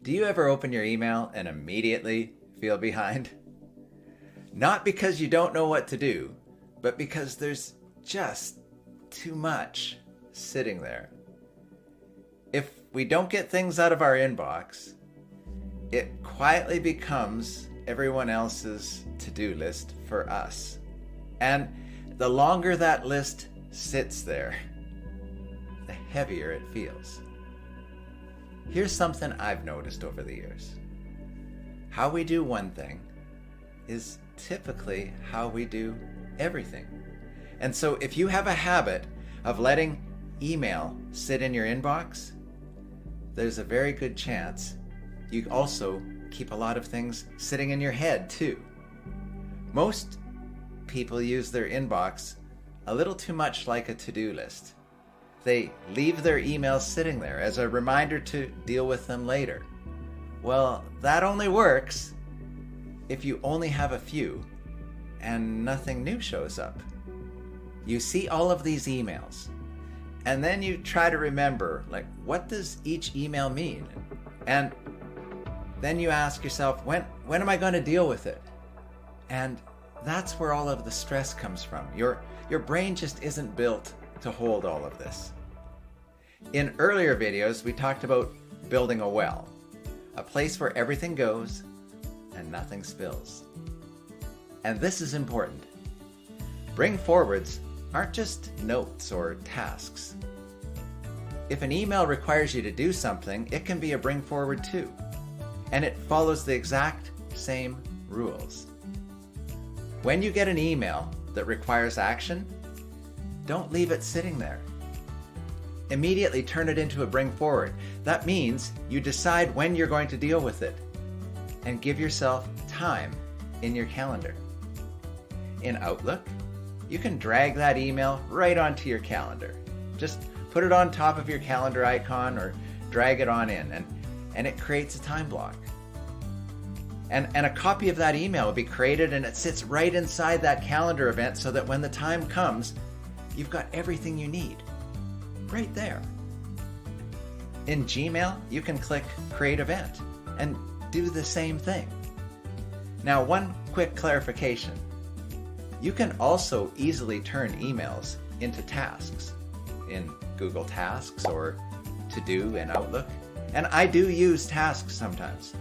Do you ever open your email and immediately feel behind? Not because you don't know what to do, but because there's just too much sitting there. If we don't get things out of our inbox, it quietly becomes everyone else's to-do list for us. And the longer that list sits there, the heavier it feels. Here's something I've noticed over the years. How we do one thing is typically how we do everything. And so if you have a habit of letting email sit in your inbox, there's a very good chance you also keep a lot of things sitting in your head too. Most people use their inbox a little too much like a to-do list. They leave their emails sitting there as a reminder to deal with them later. Well, that only works if you only have a few and nothing new shows up. You see all of these emails, and then you try to remember, like, what does each email mean? And then you ask yourself, when am I going to deal with it? And that's where all of the stress comes from. Your brain just isn't built to hold all of this. In earlier videos, we talked about building a well, a place where everything goes and nothing spills. And this is important. Bring forwards aren't just notes or tasks. If an email requires you to do something, it can be a bring forward too. And it follows the exact same rules. When you get an email that requires action, don't leave it sitting there. Immediately turn it into a bring forward. That means you decide when you're going to deal with it and give yourself time in your calendar. In Outlook, you can drag that email right onto your calendar. Just put it on top of your calendar icon or drag it on in, and it creates a time block. And a copy of that email will be created, and it sits right inside that calendar event so that when the time comes, you've got everything you need right there. In Gmail, you can click Create Event and do the same thing. Now, one quick clarification. You can also easily turn emails into tasks in Google Tasks or To Do in Outlook. And I do use tasks sometimes,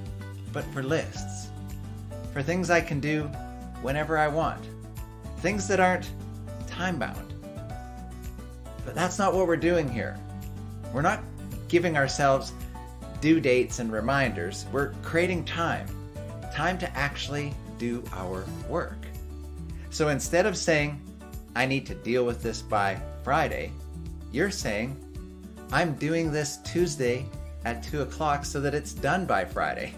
but for lists, for things I can do whenever I want, things that aren't time-bound. But that's not what we're doing here. We're not giving ourselves due dates and reminders. We're creating time to actually do our work. So instead of saying, I need to deal with this by Friday, you're saying, I'm doing this Tuesday at 2 o'clock so that it's done by Friday.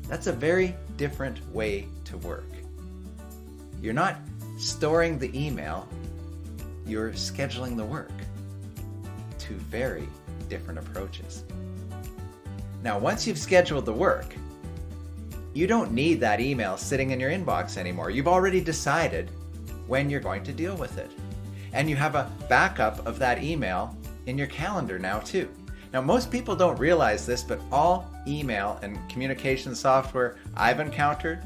That's a very different way to work. You're not storing the email, you're scheduling the work. Two very different approaches. Now, once you've scheduled the work, you don't need that email sitting in your inbox anymore. You've already decided when you're going to deal with it. And you have a backup of that email in your calendar now too. Now, most people don't realize this, but all email and communication software I've encountered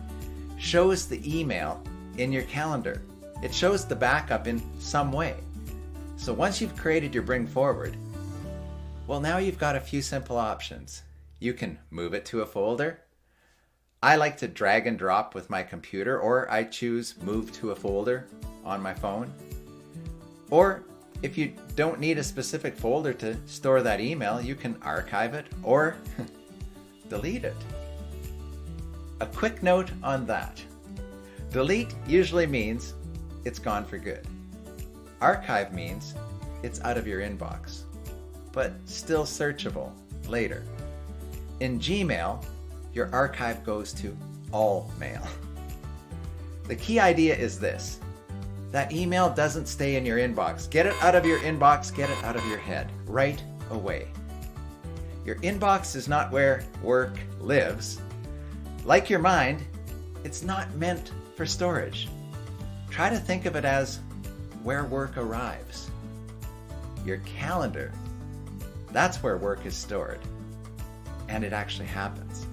shows the email in your calendar. It shows the backup in some way. So once you've created your bring forward, well, now you've got a few simple options. You can move it to a folder. I like to drag and drop with my computer, or I choose move to a folder on my phone. Or if you don't need a specific folder to store that email, you can archive it or delete it. A quick note on that. Delete usually means it's gone for good. Archive means it's out of your inbox, but still searchable later. In Gmail, your archive goes to all mail. The key idea is this. That email doesn't stay in your inbox. Get it out of your inbox, get it out of your head right away. Your inbox is not where work lives. Like your mind, it's not meant for storage. Try to think of it as where work arrives. Your calendar, that's where work is stored. and it actually happens.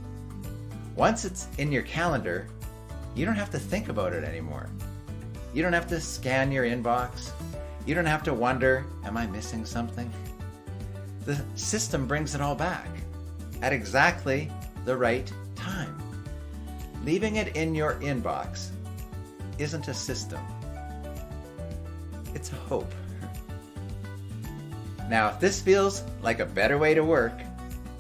Once it's in your calendar, you don't have to think about it anymore. You don't have to scan your inbox. You don't have to wonder, am I missing something? The system brings it all back at exactly the right time. Leaving it in your inbox isn't a system. It's a hope. Now, if this feels like a better way to work,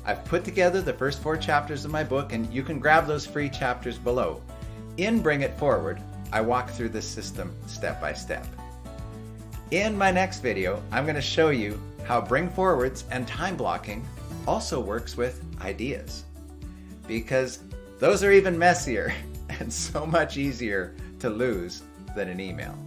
I've put together the first 4 chapters of my book, and you can grab those free chapters below. In Bring It Forward, I walk through this system step by step. In my next video, I'm going to show you how Bring Forwards and time blocking also works with ideas, because those are even messier and so much easier to lose than an email.